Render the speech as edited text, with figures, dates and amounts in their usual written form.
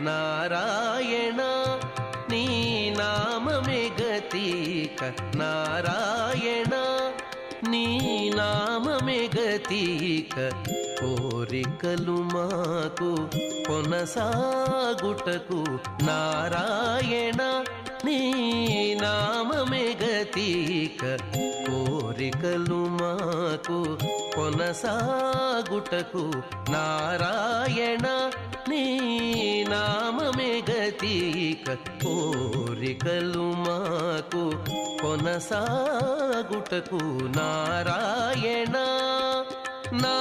నారాయణ నీ నామమే గతిక నారాయణ నీ నామమే గతిక కోరికలు మాకు కొనసాగుటకు నారాయణ నీ నామమే గతిక కోరికలు మాకు కొనసాగుటకు నారాయణ నీ నామమే గతిక కోరికలు మాకు కొనసాగుటకు నారాయణ నా